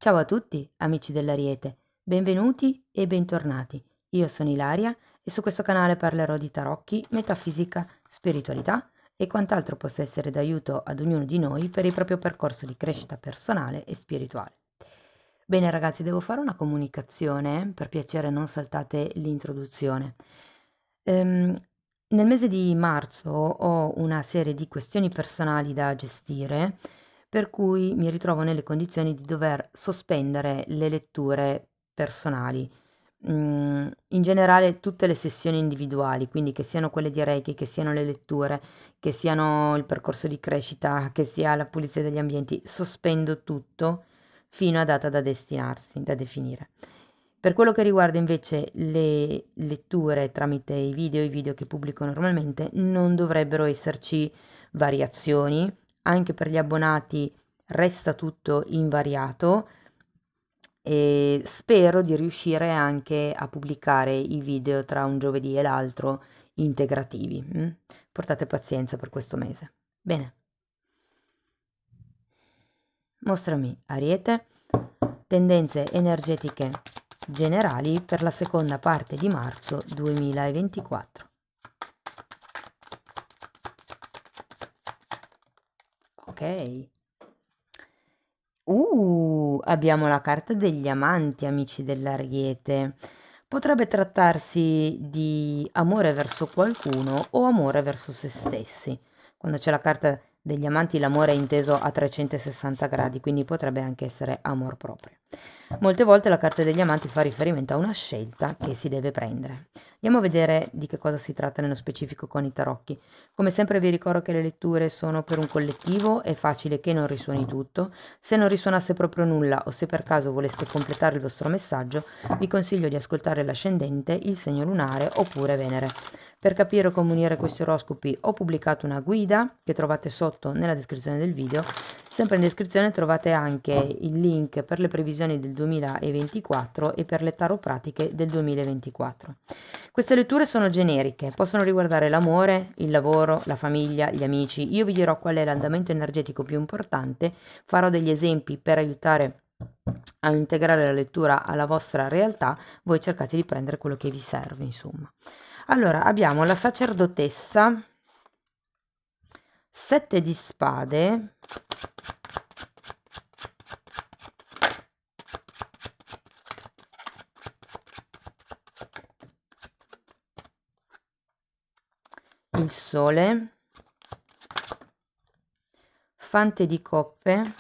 Ciao a tutti, amici dell'Ariete, benvenuti e bentornati. Io sono Ilaria e su questo canale parlerò di tarocchi, metafisica, spiritualità e quant'altro possa essere d'aiuto ad ognuno di noi per il proprio percorso di crescita personale e spirituale. Bene ragazzi, devo fare una comunicazione, per piacere non saltate l'introduzione. Nel mese di marzo ho una serie di questioni personali da gestire, per cui mi ritrovo nelle condizioni di dover sospendere le letture personali. In generale tutte le sessioni individuali, quindi che siano quelle di Reiki, che siano le letture, che siano il percorso di crescita, che sia la pulizia degli ambienti, sospendo tutto fino a data da destinarsi, da definire. Per quello che riguarda invece le letture tramite i video che pubblico normalmente, non dovrebbero esserci variazioni, anche per gli abbonati resta tutto invariato e spero di riuscire anche a pubblicare i video tra un giovedì e l'altro integrativi. Portate pazienza per questo mese. Bene. Mostrami Ariete, tendenze energetiche generali per la seconda parte di marzo 2024. Ok. Abbiamo la carta degli amanti, amici dell'Ariete. Potrebbe trattarsi di amore verso qualcuno o amore verso se stessi. Quando c'è la carta degli amanti, l'amore è inteso a 360 gradi, quindi potrebbe anche essere amor proprio. Molte volte la carta degli amanti fa riferimento a una scelta che si deve prendere. Andiamo a vedere di che cosa si tratta nello specifico con i tarocchi. Come sempre vi ricordo che le letture sono per un collettivo, è facile che non risuoni tutto. Se non risuonasse proprio nulla o se per caso voleste completare il vostro messaggio, vi consiglio di ascoltare l'ascendente, il segno lunare oppure Venere. Per capire come unire questi oroscopi ho pubblicato una guida che trovate sotto nella descrizione del video. Sempre in descrizione trovate anche il link per le previsioni del 2024 e per le tarot pratiche del 2024. Queste letture sono generiche, possono riguardare l'amore, il lavoro, la famiglia, gli amici. Io vi dirò qual è l'andamento energetico più importante, farò degli esempi per aiutare a integrare la lettura alla vostra realtà, voi cercate di prendere quello che vi serve, insomma. Allora, abbiamo la sacerdotessa, 7 di spade, il sole, fante di coppe,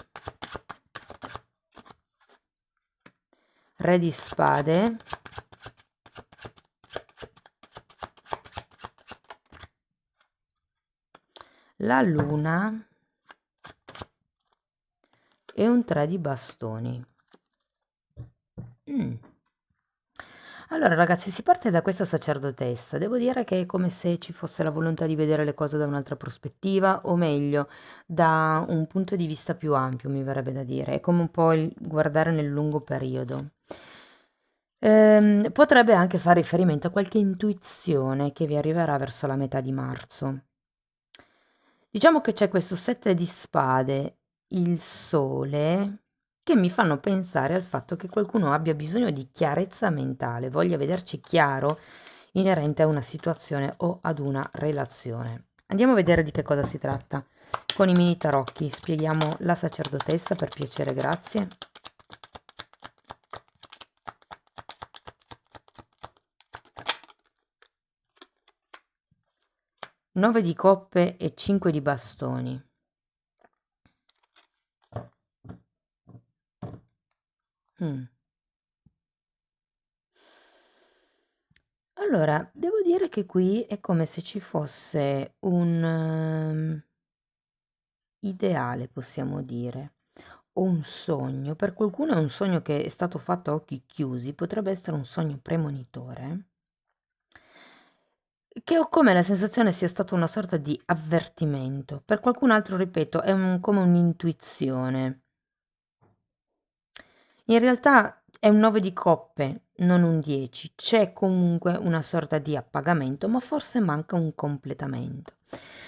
re di spade, la luna e un 3 di bastoni. Allora ragazzi, si parte da questa sacerdotessa. Devo dire che è come se ci fosse la volontà di vedere le cose da un'altra prospettiva, o meglio, da un punto di vista più ampio, mi verrebbe da dire. È come un po' il guardare nel lungo periodo. Potrebbe anche fare riferimento a qualche intuizione che vi arriverà verso la metà di marzo. Diciamo che c'è questo 7 di spade, il sole, che mi fanno pensare al fatto che qualcuno abbia bisogno di chiarezza mentale, voglia vederci chiaro inerente a una situazione o ad una relazione. Andiamo a vedere di che cosa si tratta. Con i mini tarocchi spieghiamo la sacerdotessa, per piacere, grazie. Nove di coppe e 5 di bastoni. Allora, devo dire che qui è come se ci fosse un ideale, possiamo dire, o un sogno. Per qualcuno è un sogno che è stato fatto a occhi chiusi, potrebbe essere un sogno premonitore, che ho come la sensazione sia stato una sorta di avvertimento. Per qualcun altro, ripeto, è come un'intuizione. In realtà è un 9 di coppe, non un 10. C'è comunque una sorta di appagamento, ma forse manca un completamento.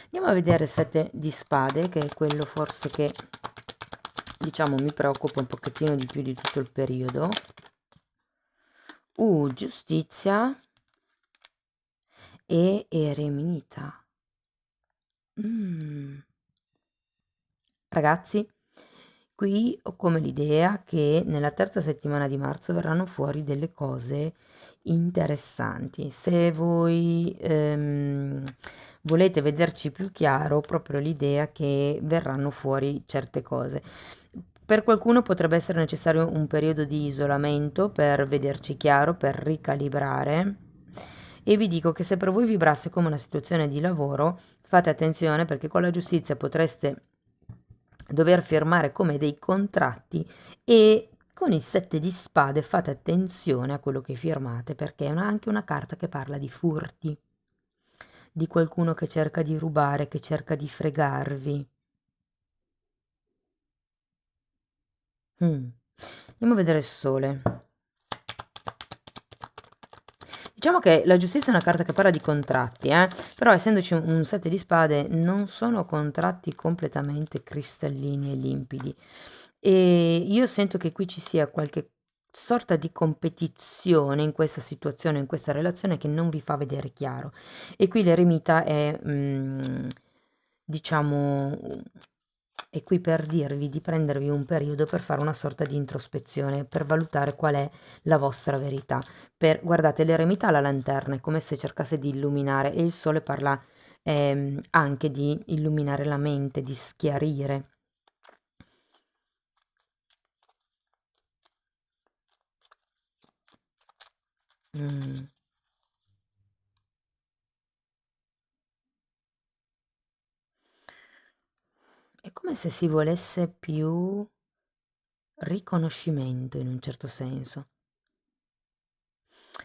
Andiamo a vedere 7 di spade, che è quello forse che diciamo mi preoccupa un pochettino di più di tutto il periodo. Giustizia e eremita. Ragazzi, qui ho come l'idea che nella terza settimana di marzo verranno fuori delle cose interessanti. Se voi volete vederci più chiaro, proprio l'idea che verranno fuori certe cose. Per qualcuno potrebbe essere necessario un periodo di isolamento per vederci chiaro, per ricalibrare. E vi dico che se per voi vibrasse come una situazione di lavoro, fate attenzione perché con la giustizia potreste dover firmare come dei contratti e con il 7 di spade fate attenzione a quello che firmate perché è anche una carta che parla di furti, di qualcuno che cerca di rubare, che cerca di fregarvi. Andiamo a vedere il sole. Diciamo che la giustizia è una carta che parla di contratti, però essendoci un 7 di spade non sono contratti completamente cristallini e limpidi. E io sento che qui ci sia qualche sorta di competizione in questa situazione, in questa relazione che non vi fa vedere chiaro. E qui l'eremita è, diciamo, è qui per dirvi di prendervi un periodo per fare una sorta di introspezione, per valutare qual è la vostra verità. Guardate, l'eremità ha la lanterna, è come se cercasse di illuminare e il sole parla anche di illuminare la mente, di schiarire. È come se si volesse più riconoscimento in un certo senso.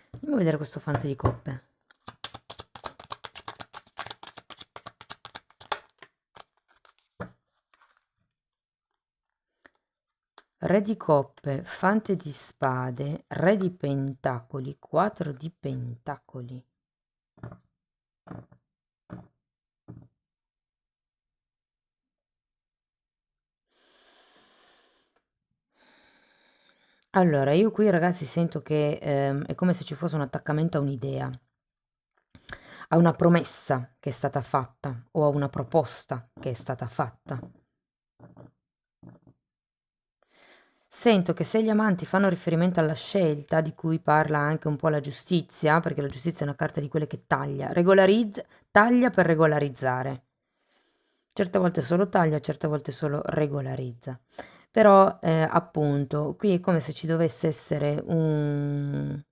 Andiamo a vedere questo fante di coppe. Re di coppe, fante di spade, re di pentacoli, 4 di pentacoli. Allora, io qui ragazzi sento che è come se ci fosse un attaccamento a un'idea, a una promessa che è stata fatta o a una proposta che è stata fatta. Sento che se gli amanti fanno riferimento alla scelta, di cui parla anche un po' la giustizia, perché la giustizia è una carta di quelle che taglia, taglia per regolarizzare. Certe volte solo taglia, certe volte solo regolarizza. Però, appunto, qui è come se ci dovesse essere un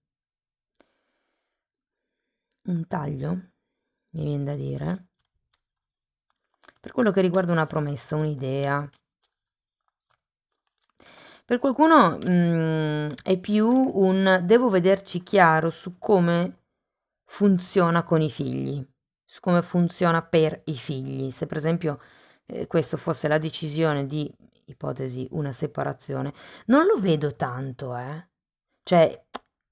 taglio, mi viene da dire, per quello che riguarda una promessa, un'idea. Per qualcuno è più un devo vederci chiaro su come funziona con i figli, su come funziona per i figli. Se per esempio questo fosse la decisione di, ipotesi, una separazione, non lo vedo tanto, Cioè,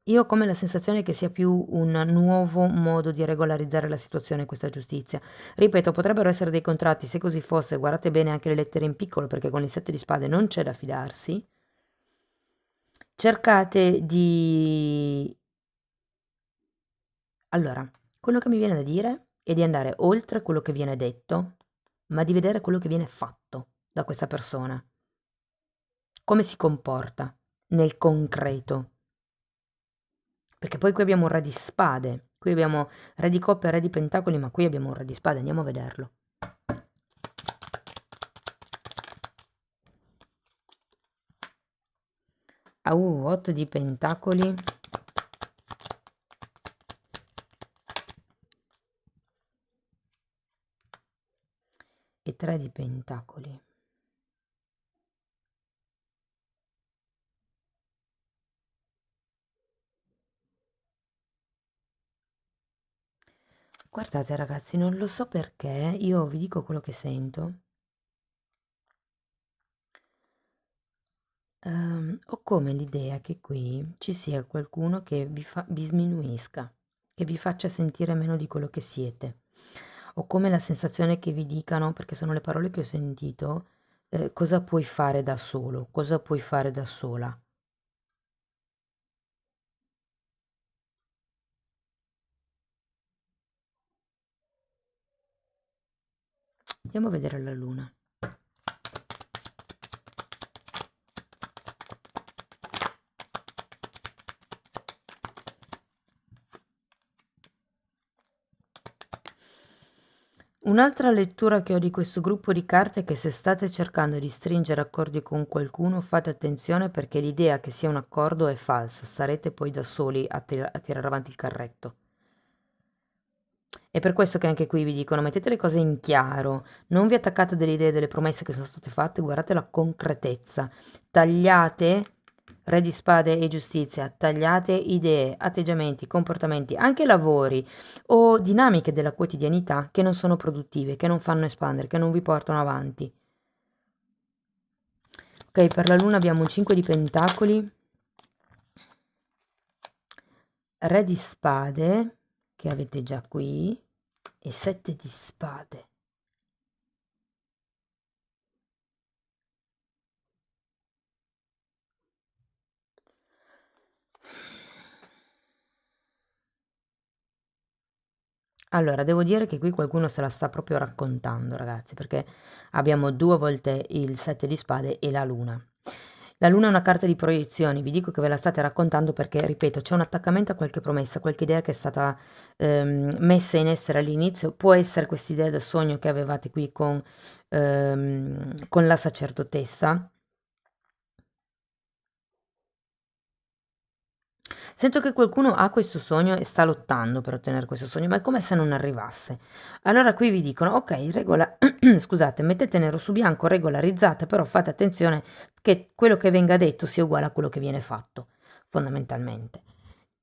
io ho come la sensazione che sia più un nuovo modo di regolarizzare la situazione questa giustizia. Ripeto, potrebbero essere dei contratti, se così fosse, guardate bene anche le lettere in piccolo perché con il 7 di spade non c'è da fidarsi. Cercate di... Allora, quello che mi viene da dire è di andare oltre quello che viene detto, ma di vedere quello che viene fatto da questa persona. Come si comporta nel concreto. Perché poi qui abbiamo un re di spade, qui abbiamo re di coppe e re di pentacoli, ma qui abbiamo un re di spade, andiamo a vederlo. 8 di pentacoli. E 3 di pentacoli. Guardate ragazzi, non lo so perché, io vi dico quello che sento. Ho come l'idea che qui ci sia qualcuno che vi sminuisca, che vi faccia sentire meno di quello che siete. Ho come la sensazione che vi dicano, perché sono le parole che ho sentito, cosa puoi fare da solo, cosa puoi fare da sola. Andiamo a vedere la luna. Un'altra lettura che ho di questo gruppo di carte è che se state cercando di stringere accordi con qualcuno, fate attenzione perché l'idea che sia un accordo è falsa, sarete poi da soli a tirare avanti il carretto. È per questo che anche qui vi dicono mettete le cose in chiaro, non vi attaccate delle idee, delle promesse che sono state fatte, guardate la concretezza, tagliate, re di spade e giustizia, tagliate idee, atteggiamenti, comportamenti, anche lavori o dinamiche della quotidianità che non sono produttive, che non fanno espandere, che non vi portano avanti. Ok, per la luna abbiamo un 5 di pentacoli, re di spade, che avete già qui, e 7 di spade. Allora, devo dire che qui qualcuno se la sta proprio raccontando, ragazzi, perché abbiamo 2 volte il 7 di spade e la luna. La luna è una carta di proiezioni, vi dico che ve la state raccontando perché, ripeto, c'è un attaccamento a qualche promessa, qualche idea che è stata messa in essere all'inizio, può essere quest'idea del sogno che avevate qui con la sacerdotessa. Sento che qualcuno ha questo sogno e sta lottando per ottenere questo sogno, ma è come se non arrivasse. Allora qui vi dicono, ok, regola, scusate, mettete nero su bianco, regolarizzate, però fate attenzione che quello che venga detto sia uguale a quello che viene fatto, fondamentalmente.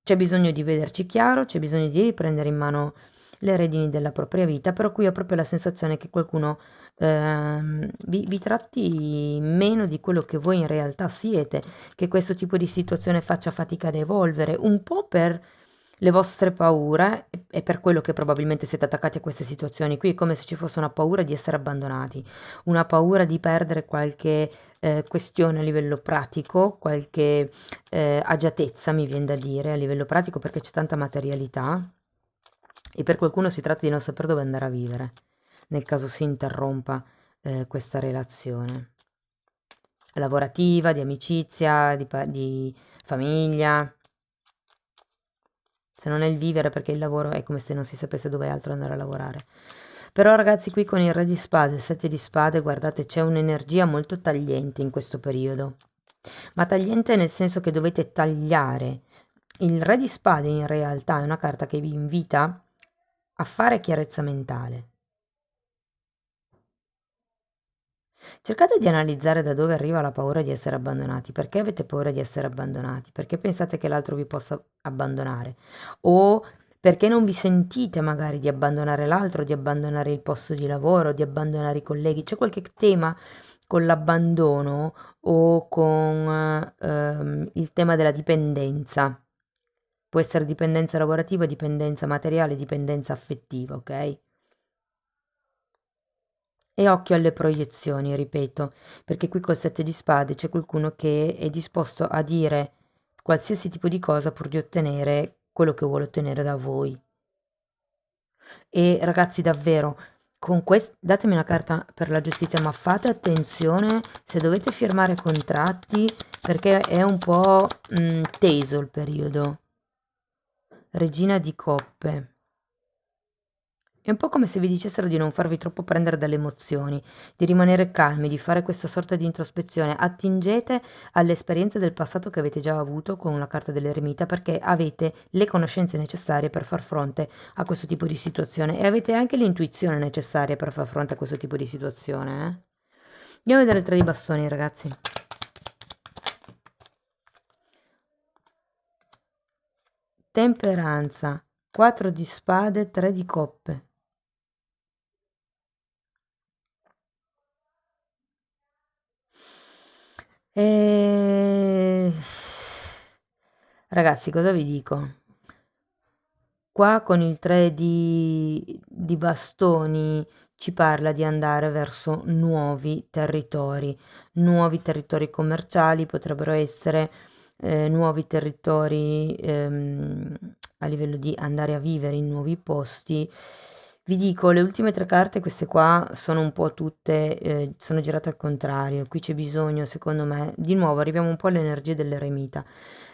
C'è bisogno di vederci chiaro, c'è bisogno di riprendere in mano le redini della propria vita, però qui ho proprio la sensazione che qualcuno vi tratti meno di quello che voi in realtà siete, che questo tipo di situazione faccia fatica ad evolvere, un po' per le vostre paure e per quello che probabilmente siete attaccati a queste situazioni. Qui è come se ci fosse una paura di essere abbandonati, una paura di perdere qualche questione a livello pratico, qualche agiatezza, mi viene da dire, a livello pratico perché c'è tanta materialità e per qualcuno si tratta di non sapere dove andare a vivere, nel caso si interrompa questa relazione lavorativa, di amicizia, di famiglia. Se non è il vivere perché il lavoro è come se non si sapesse dove altro andare a lavorare. Però ragazzi qui con il re di spade, il 7 di spade, guardate c'è un'energia molto tagliente in questo periodo. Ma tagliente nel senso che dovete tagliare. Il re di spade in realtà è una carta che vi invita a fare chiarezza mentale. Cercate di analizzare da dove arriva la paura di essere abbandonati, perché avete paura di essere abbandonati, perché pensate che l'altro vi possa abbandonare o perché non vi sentite magari di abbandonare l'altro, di abbandonare il posto di lavoro, di abbandonare i colleghi. C'è qualche tema con l'abbandono o con il tema della dipendenza. Può essere dipendenza lavorativa, dipendenza materiale, dipendenza affettiva, ok? E occhio alle proiezioni, ripeto, perché qui col 7 di spade c'è qualcuno che è disposto a dire qualsiasi tipo di cosa pur di ottenere quello che vuole ottenere da voi. E ragazzi, davvero, con datemi una carta per la giustizia, ma fate attenzione se dovete firmare contratti perché è un po' teso il periodo. Regina di coppe. È un po' come se vi dicessero di non farvi troppo prendere dalle emozioni, di rimanere calmi, di fare questa sorta di introspezione. Attingete alle esperienze del passato che avete già avuto con la carta dell'eremita perché avete le conoscenze necessarie per far fronte a questo tipo di situazione e avete anche l'intuizione necessaria per far fronte a questo tipo di situazione. Andiamo a vedere il 3 di bastoni, ragazzi. Temperanza, 4 di spade, 3 di coppe. E... Ragazzi, cosa vi dico? Qua con il 3 di bastoni ci parla di andare verso nuovi territori commerciali, potrebbero essere nuovi territori a livello di andare a vivere in nuovi posti. Vi dico, le ultime tre carte, queste qua, sono un po' tutte, sono girate al contrario. Qui c'è bisogno, secondo me, di nuovo arriviamo un po' all'energia dell'eremita,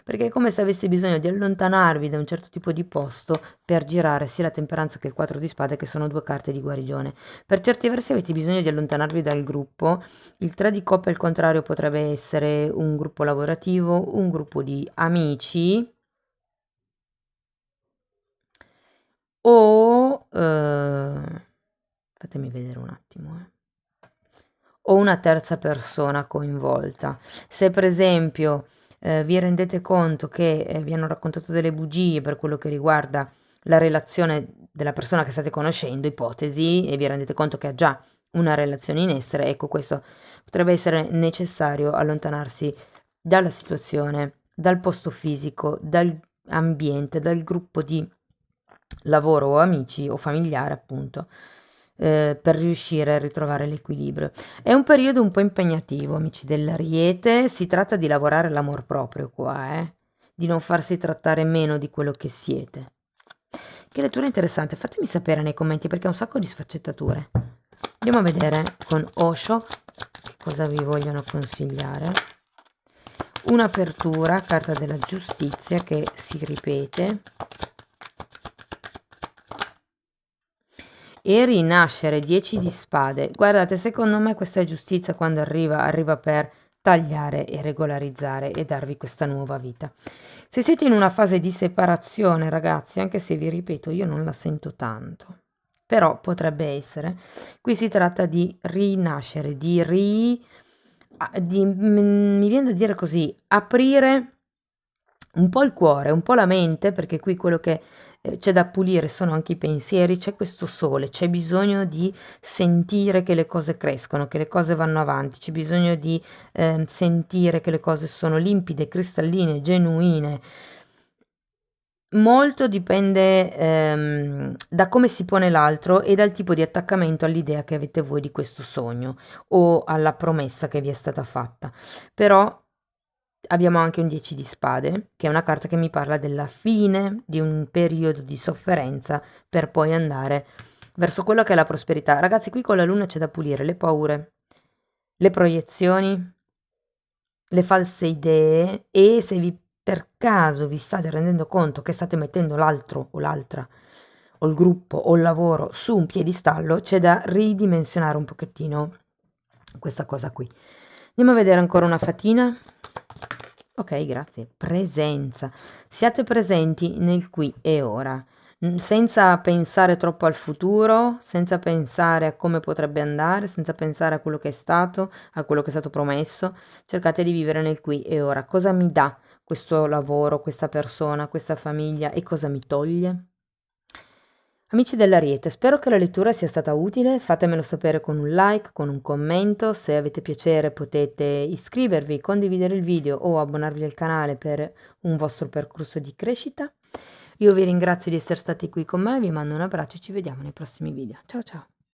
perché è come se aveste bisogno di allontanarvi da un certo tipo di posto per girare sia la temperanza che il 4 di spade, che sono due carte di guarigione. Per certi versi avete bisogno di allontanarvi dal gruppo. Il 3 di coppe al contrario potrebbe essere un gruppo lavorativo, un gruppo di amici o fatemi vedere un attimo, o una terza persona coinvolta. Se per esempio vi rendete conto che vi hanno raccontato delle bugie per quello che riguarda la relazione della persona che state conoscendo, ipotesi, e vi rendete conto che ha già una relazione in essere, ecco, questo potrebbe essere necessario allontanarsi dalla situazione, dal posto fisico, dall'ambiente, dal gruppo di lavoro o amici o familiare, appunto, per riuscire a ritrovare l'equilibrio. È un periodo un po' impegnativo, amici dell'Ariete, si tratta di lavorare l'amor proprio qua, di non farsi trattare meno di quello che siete. Che lettura interessante, fatemi sapere nei commenti perché ha un sacco di sfaccettature. Andiamo a vedere con Osho che cosa vi vogliono consigliare. Un'apertura, carta della giustizia che si ripete. E rinascere, 10 di spade. Guardate, secondo me questa giustizia quando arriva per tagliare e regolarizzare e darvi questa nuova vita. Se siete in una fase di separazione, ragazzi, anche se vi ripeto, io non la sento tanto, però potrebbe essere. Qui si tratta di rinascere, mi viene da dire così, aprire un po' il cuore, un po' la mente, perché qui quello che c'è da pulire sono anche i pensieri, c'è questo sole, c'è bisogno di sentire che le cose crescono, che le cose vanno avanti, c'è bisogno di sentire che le cose sono limpide, cristalline, genuine. Molto dipende da come si pone l'altro e dal tipo di attaccamento all'idea che avete voi di questo sogno o alla promessa che vi è stata fatta. Però abbiamo anche un 10 di spade, che è una carta che mi parla della fine di un periodo di sofferenza per poi andare verso quello che è la prosperità. Ragazzi, qui con la luna c'è da pulire le paure, le proiezioni, le false idee, e se vi per caso vi state rendendo conto che state mettendo l'altro o l'altra o il gruppo o il lavoro su un piedistallo, c'è da ridimensionare un pochettino questa cosa qui. Andiamo a vedere ancora una fatina. Ok, grazie. Presenza. Siate presenti nel qui e ora, senza pensare troppo al futuro, senza pensare a come potrebbe andare, senza pensare a quello che è stato, a quello che è stato promesso. Cercate di vivere nel qui e ora. Cosa mi dà questo lavoro, questa persona, questa famiglia e cosa mi toglie? Amici dell'Ariete, spero che la lettura sia stata utile, fatemelo sapere con un like, con un commento, se avete piacere potete iscrivervi, condividere il video o abbonarvi al canale per un vostro percorso di crescita. Io vi ringrazio di essere stati qui con me, vi mando un abbraccio e ci vediamo nei prossimi video. Ciao ciao!